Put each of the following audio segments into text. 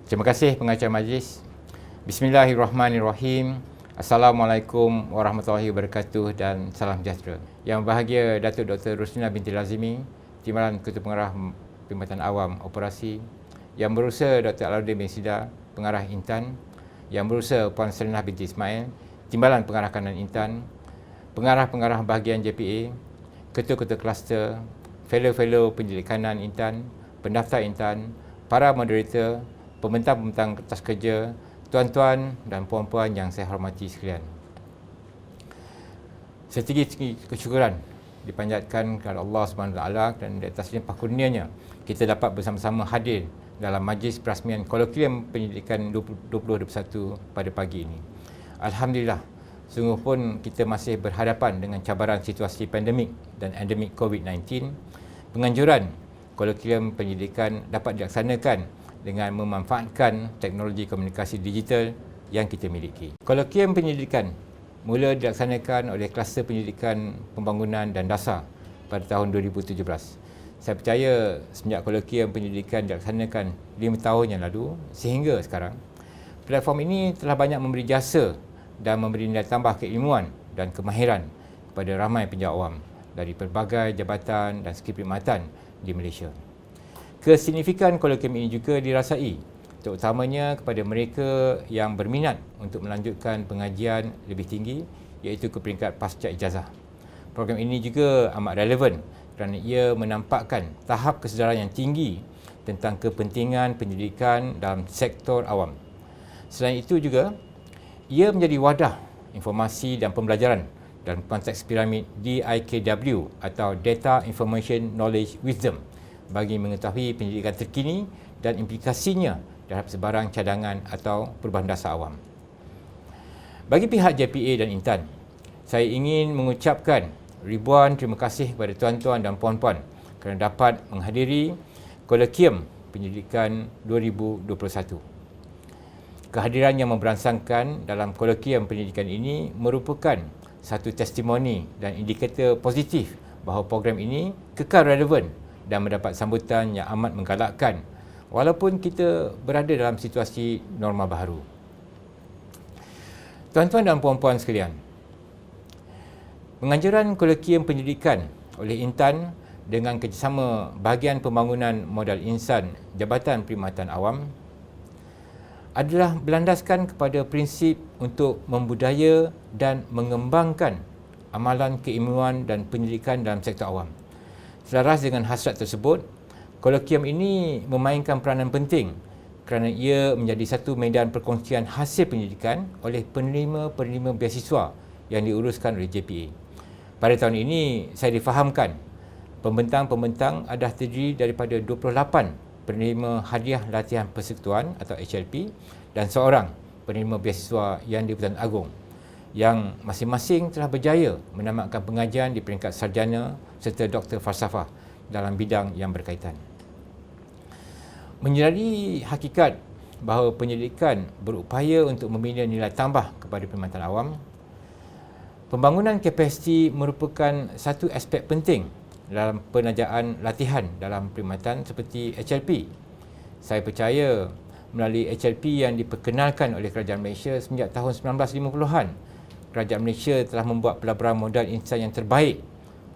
Terima kasih pengacara majlis. Bismillahirrahmanirrahim. Assalamualaikum warahmatullahi wabarakatuh dan salam sejahtera. Yang berbahagia Datuk Dr. Rusnina binti Lazimi, Timbalan Ketua Pengarah Perkhidmatan Awam Operasi. Yang berusaha Dr. Alauddin bin Sida, Pengarah Intan. Yang berusaha Puan Selinah binti Ismail, Timbalan Pengarah Kanan Intan. Pengarah-pengarah bahagian JPA, Ketua-ketua kluster, fellow-fellow pendidik kanan Intan, pendaftar Intan, para moderator, pembentang-pembentang kertas kerja, tuan-tuan dan puan-puan yang saya hormati sekalian. Setinggi-tinggi kesyukuran dipanjatkan kepada Allah SWT dan di atas limpah kurnianya kita dapat bersama-sama hadir dalam majlis perasmian kolokvium pendidikan 2021 pada pagi ini. Alhamdulillah, sungguh pun kita masih berhadapan dengan cabaran situasi pandemik dan endemik COVID-19. Penganjuran kolokvium pendidikan dapat dilaksanakan dengan memanfaatkan teknologi komunikasi digital yang kita miliki. Kolokvium pendidikan mula dilaksanakan oleh kluster pendidikan pembangunan dan dasar pada tahun 2017. Saya percaya semenjak kolokvium pendidikan dilaksanakan 5 tahun yang lalu sehingga sekarang, platform ini telah banyak memberi jasa dan memberi nilai tambah keilmuan dan kemahiran kepada ramai penjawat awam dari pelbagai jabatan dan segi perkhidmatan di Malaysia. Kesignifikan kolokvium ini juga dirasai terutamanya kepada mereka yang berminat untuk melanjutkan pengajian lebih tinggi iaitu ke peringkat pasca ijazah. Program ini juga amat relevan kerana ia menampakkan tahap kesedaran yang tinggi tentang kepentingan pendidikan dalam sektor awam. Selain itu juga, ia menjadi wadah informasi dan pembelajaran dalam konteks piramid DIKW atau Data Information Knowledge Wisdom bagi mengetahui pendidikan terkini dan implikasinya terhadap sebarang cadangan atau perubahan dasar awam. Bagi pihak JPA dan Intan, saya ingin mengucapkan ribuan terima kasih kepada tuan-tuan dan puan-puan kerana dapat menghadiri kolokvium pendidikan 2021. Kehadiran yang memberangsangkan dalam kolokvium pendidikan ini merupakan satu testimoni dan indikator positif bahawa program ini kekal relevan dan mendapat sambutan yang amat menggalakkan walaupun kita berada dalam situasi normal baharu. Tuan-tuan dan puan-puan sekalian, penganjuran kolokvium pendidikan oleh Intan dengan kerjasama Bahagian Pembangunan Modal Insan Jabatan Perkhidmatan Awam adalah berlandaskan kepada prinsip untuk membudaya dan mengembangkan amalan keilmuan dan pendidikan dalam sektor awam. Selaras dengan hasrat tersebut, kolokvium ini memainkan peranan penting kerana ia menjadi satu medan perkongsian hasil pendidikan oleh penerima-penerima beasiswa yang diuruskan oleh JPA. Pada tahun ini, saya difahamkan pembentang-pembentang adalah terdiri daripada 28 penerima hadiah latihan persekutuan atau HLP dan seorang penerima beasiswa yang di-Pertuan Agong yang masing-masing telah berjaya menamatkan pengajian di peringkat sarjana serta doktor falsafah dalam bidang yang berkaitan. Menyedari hakikat bahawa pendidikan berupaya untuk membina nilai tambah kepada perkhidmatan awam, pembangunan kapasiti merupakan satu aspek penting dalam penajaan latihan dalam perkhidmatan seperti HLP. Saya percaya melalui HLP yang diperkenalkan oleh Kerajaan Malaysia sejak tahun 1950-an, Kerajaan Malaysia telah membuat pelaburan modal insan yang terbaik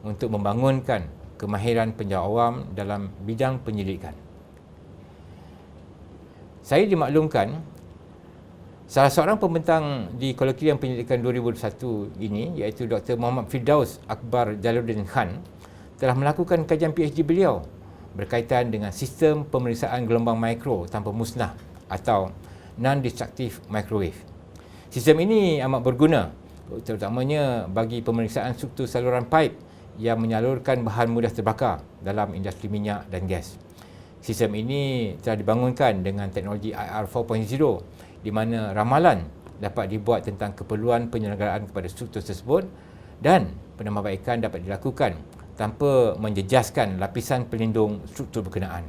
untuk membangunkan kemahiran penjawat awam dalam bidang pendidikan. Saya dimaklumkan salah seorang pembentang di kolokvium pendidikan 2021 ini iaitu Dr. Muhammad Firdaus Akbar Jalaluddin Khan telah melakukan kajian PhD beliau berkaitan dengan sistem pemeriksaan gelombang mikro tanpa musnah atau non-destructive microwave. Sistem ini amat berguna terutamanya bagi pemeriksaan struktur saluran pipe yang menyalurkan bahan mudah terbakar dalam industri minyak dan gas. Sistem ini telah dibangunkan dengan teknologi IR 4.0 di mana ramalan dapat dibuat tentang keperluan penyelenggaraan kepada struktur tersebut dan penambahbaikan dapat dilakukan tanpa menjejaskan lapisan pelindung struktur berkenaan.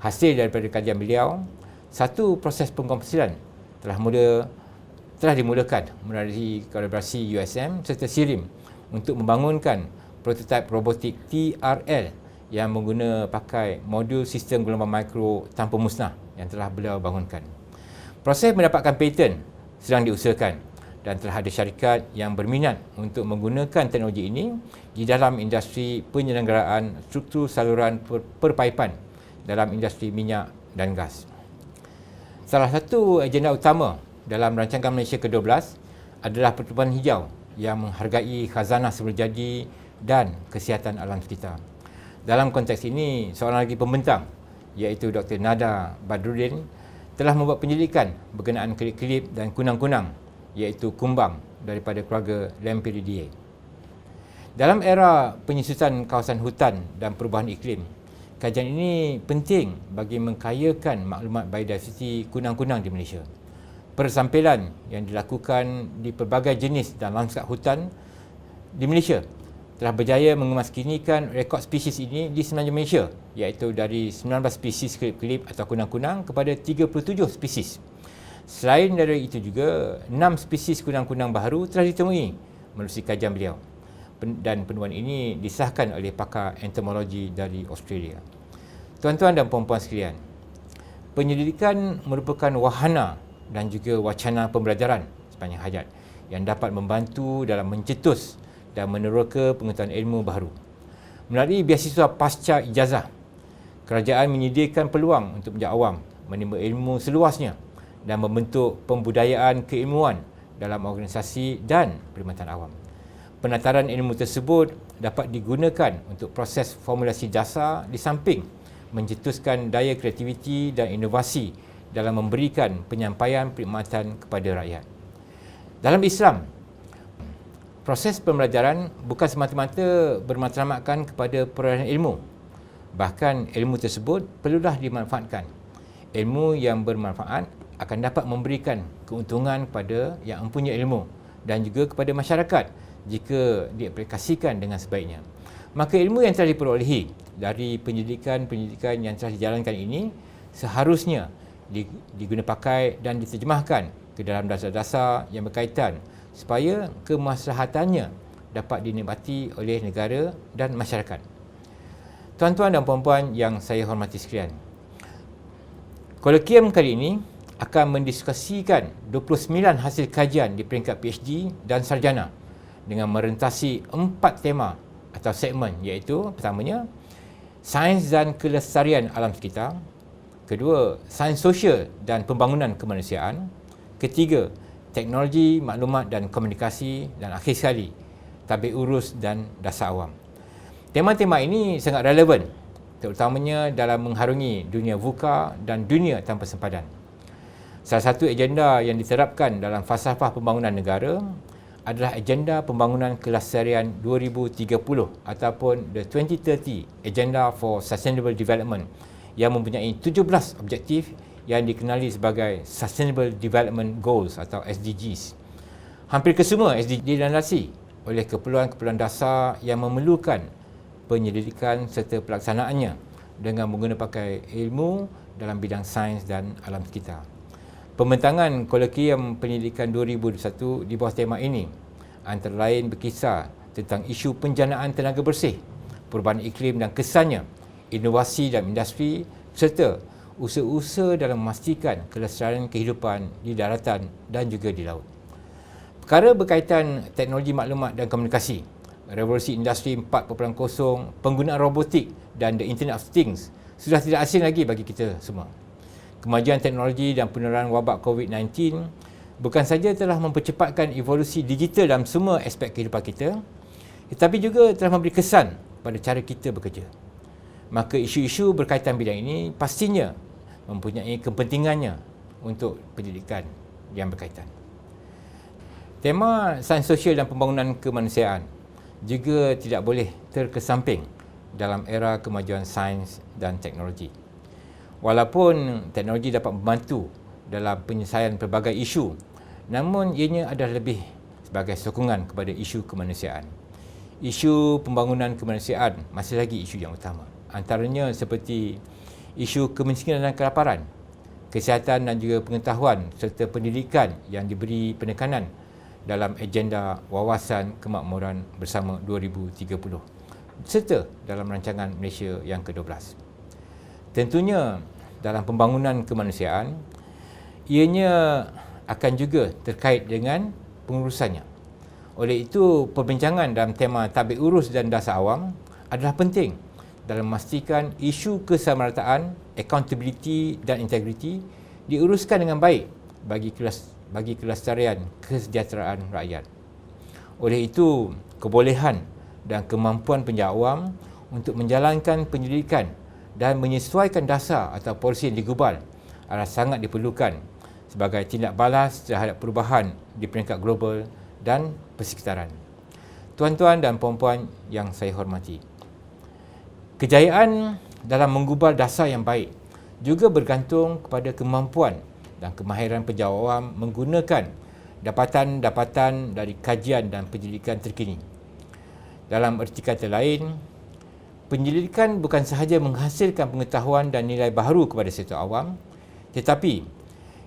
Hasil daripada kajian beliau, satu proses pengkomposilan telah dimulakan melalui kolaborasi USM serta SIRIM untuk membangunkan prototipe robotik TRL yang mengguna pakai modul sistem gelombang mikro tanpa musnah yang telah beliau bangunkan. Proses mendapatkan paten sedang diusahakan dan telah ada syarikat yang berminat untuk menggunakan teknologi ini di dalam industri penyelenggaraan struktur saluran perpaipan dalam industri minyak dan gas. Salah satu agenda utama dalam rancangan Malaysia ke-12 adalah pertumbuhan hijau yang menghargai khazanah semula jadi dan kesihatan alam sekitar. Dalam konteks ini, seorang lagi pembentang iaitu Dr. Nada Badruddin telah membuat penyelidikan berkenaan kelip-kelip dan kunang-kunang iaitu kumbang daripada keluarga Lampyridae. Dalam era penyusutan kawasan hutan dan perubahan iklim, kajian ini penting bagi mengkayakan maklumat biodiversiti kunang-kunang di Malaysia. Persampilan yang dilakukan di pelbagai jenis dan lanskap hutan di Malaysia telah berjaya mengemaskinikan rekod spesies ini di semenanjung Malaysia, iaitu dari 19 spesies kelip-kelip atau kunang-kunang kepada 37 spesies. Selain dari itu juga, 6 spesies kunang-kunang baru telah ditemui melalui kajian beliau, dan penemuan ini disahkan oleh pakar entomologi dari Australia. Tuan-tuan dan puan-puan sekalian, penyelidikan merupakan wahana dan juga wacana pembelajaran sepanjang hayat yang dapat membantu dalam mencetus dan meneroka pengetahuan ilmu baru. Melalui beasiswa pasca ijazah, kerajaan menyediakan peluang untuk pelajar awam menimba ilmu seluasnya dan membentuk pembudayaan keilmuan dalam organisasi dan perkhidmatan awam. Penataran ilmu tersebut dapat digunakan untuk proses formulasi dasar di samping mencetuskan daya kreativiti dan inovasi dalam memberikan penyampaian perkhidmatan kepada rakyat. Dalam Islam, proses pembelajaran bukan semata-mata bermatlamatkan kepada perolehan ilmu. Bahkan ilmu tersebut perlulah dimanfaatkan. Ilmu yang bermanfaat akan dapat memberikan keuntungan kepada yang mempunyai ilmu dan juga kepada masyarakat jika diaplikasikan dengan sebaiknya. Maka ilmu yang telah diperolehi dari pendidikan yang telah dijalankan ini seharusnya diguna pakai dan diterjemahkan ke dalam dasar-dasar yang berkaitan supaya kemaslahatannya dapat dinikmati oleh negara dan masyarakat. Tuan-tuan dan puan-puan yang saya hormati sekalian, kolokium kali ini akan mendiskusikan 29 hasil kajian di peringkat PhD dan sarjana dengan merentasi 4 tema atau segmen, iaitu pertamanya, sains dan kelestarian alam sekitar. Kedua, sains sosial dan pembangunan kemanusiaan. Ketiga, teknologi, maklumat dan komunikasi. Dan akhir sekali, tabik urus dan dasar awam. Tema-tema ini sangat relevan, terutamanya dalam mengharungi dunia VUCA dan dunia tanpa sempadan. Salah satu agenda yang diterapkan dalam falsafah pembangunan negara adalah agenda pembangunan kelestarian 2030 ataupun the 2030 Agenda for Sustainable Development yang mempunyai 17 objektif yang dikenali sebagai Sustainable Development Goals atau SDGs. Hampir kesemua SDG dilandasi oleh keperluan-keperluan dasar yang memerlukan penyelidikan serta pelaksanaannya dengan menggunakan pakai ilmu dalam bidang sains dan alam sekitar. Pembentangan kolokium pendidikan 2021 di bawah tema ini antara lain berkisar tentang isu penjanaan tenaga bersih, perubahan iklim dan kesannya, inovasi dalam industri serta usaha-usaha dalam memastikan kelestarian kehidupan di daratan dan juga di laut. Perkara berkaitan teknologi maklumat dan komunikasi, revolusi industri 4.0, penggunaan robotik dan the Internet of Things sudah tidak asing lagi bagi kita semua. Kemajuan teknologi dan penularan wabak COVID-19 bukan saja telah mempercepatkan evolusi digital dalam semua aspek kehidupan kita, tetapi juga telah memberi kesan pada cara kita bekerja. Maka isu-isu berkaitan bidang ini pastinya mempunyai kepentingannya untuk pendidikan yang berkaitan. Tema sains sosial dan pembangunan kemanusiaan juga tidak boleh terkesamping dalam era kemajuan sains dan teknologi. Walaupun teknologi dapat membantu dalam penyelesaian pelbagai isu, namun ianya adalah lebih sebagai sokongan kepada isu kemanusiaan. Isu pembangunan kemanusiaan masih lagi isu yang utama. Antaranya seperti isu kemiskinan dan kelaparan, kesihatan dan juga pengetahuan serta pendidikan yang diberi penekanan dalam agenda Wawasan Kemakmuran Bersama 2030 serta dalam rancangan Malaysia yang ke-12. Tentunya dalam pembangunan kemanusiaan, ianya akan juga terkait dengan pengurusannya. Oleh itu, perbincangan dalam tema tadbir urus dan dasar awam adalah penting dalam memastikan isu kesamarataan, accountability dan integriti diuruskan dengan baik bagi kelestarian kesejahteraan rakyat. Oleh itu, kebolehan dan kemampuan penjawat awam untuk menjalankan penyelidikan dan menyesuaikan dasar atau polisi yang digubal adalah sangat diperlukan sebagai tindak balas terhadap perubahan di peringkat global dan persekitaran. Tuan-tuan dan puan-puan yang saya hormati, kejayaan dalam menggubal dasar yang baik juga bergantung kepada kemampuan dan kemahiran penjawat awam menggunakan dapatan-dapatan dari kajian dan penyelidikan terkini. Dalam erti kata lain, penyelidikan bukan sahaja menghasilkan pengetahuan dan nilai baharu kepada sektor awam, tetapi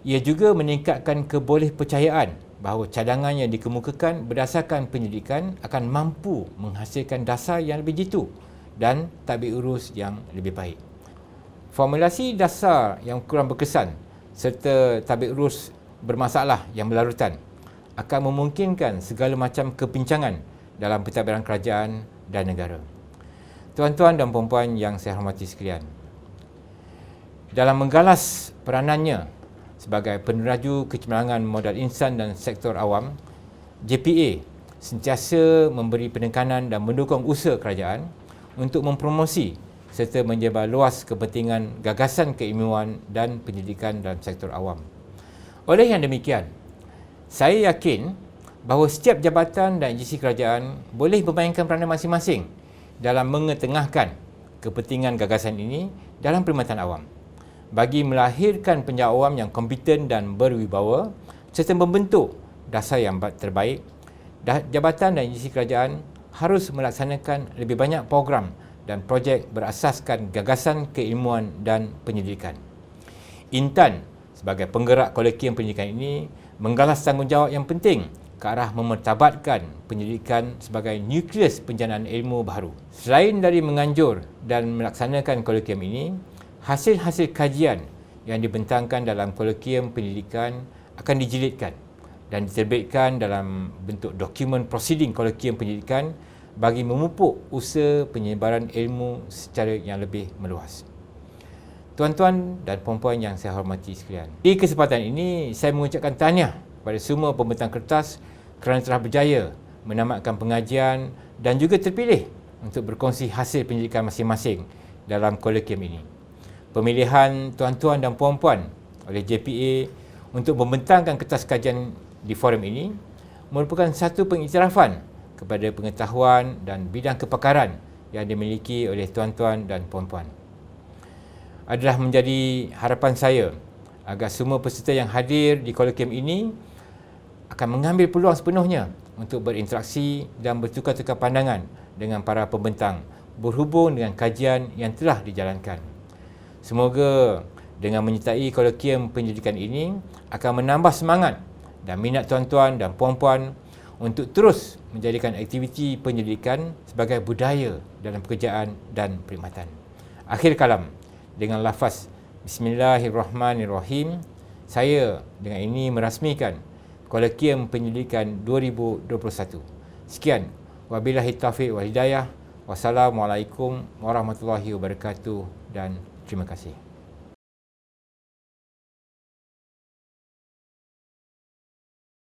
ia juga meningkatkan kebolehpercayaan bahawa cadangan yang dikemukakan berdasarkan penyelidikan akan mampu menghasilkan dasar yang lebih jitu dan tadbir urus yang lebih baik. Formulasi dasar yang kurang berkesan serta tadbir urus bermasalah yang berlarutan akan memungkinkan segala macam kepincangan dalam pentadbiran kerajaan dan negara. Tuan-tuan dan puan-puan yang saya hormati sekalian, dalam menggalas peranannya sebagai peneraju kecemerlangan modal insan dan sektor awam, JPA sentiasa memberi penekanan dan mendukung usaha kerajaan untuk mempromosi serta menyebar luas kepentingan gagasan keilmuan dan pendidikan dalam sektor awam. Oleh yang demikian, saya yakin bahawa setiap jabatan dan agensi kerajaan boleh memainkan peranan masing-masing dalam mengetengahkan kepentingan gagasan ini dalam perkhidmatan awam bagi melahirkan penjawat awam yang kompeten dan berwibawa serta membentuk dasar yang terbaik. Jabatan dan agensi kerajaan harus melaksanakan lebih banyak program dan projek berasaskan gagasan keilmuan dan penyelidikan. Intan sebagai penggerak kolegium pendidikan ini menggalas tanggungjawab yang penting ke arah memertabatkan penyelidikan sebagai nukleus penjanaan ilmu baharu. Selain dari menganjur dan melaksanakan kolegium ini, hasil-hasil kajian yang dibentangkan dalam kolegium pendidikan akan dijilidkan dan diterbitkan dalam bentuk dokumen prosiding kolegium pendidikan bagi memupuk usaha penyebaran ilmu secara yang lebih meluas. Tuan-tuan dan puan-puan yang saya hormati sekalian, di kesempatan ini saya mengucapkan tahniah kepada semua pembentang kertas kerana telah berjaya menamatkan pengajian dan juga terpilih untuk berkongsi hasil penyelidikan masing-masing dalam kolegium ini. Pemilihan tuan-tuan dan puan-puan oleh JPA untuk membentangkan kertas kajian di forum ini merupakan satu pengiktirafan kepada pengetahuan dan bidang kepakaran yang dimiliki oleh tuan-tuan dan puan-puan. Adalah menjadi harapan saya agar semua peserta yang hadir di kolegium ini akan mengambil peluang sepenuhnya untuk berinteraksi dan bertukar-tukar pandangan dengan para pembentang berhubung dengan kajian yang telah dijalankan. Semoga dengan menyertai kolegium pendidikan ini akan menambah semangat dan minat tuan-tuan dan puan-puan untuk terus menjadikan aktiviti penyelidikan sebagai budaya dalam pekerjaan dan perkhidmatan. Akhir kalam, dengan lafaz Bismillahirrahmanirrahim, saya dengan ini merasmikan Kolegium Pendidikan 2021. Sekian, wabillahi taufiq wal hidayah. Wassalamualaikum warahmatullahi wabarakatuh dan terima kasih.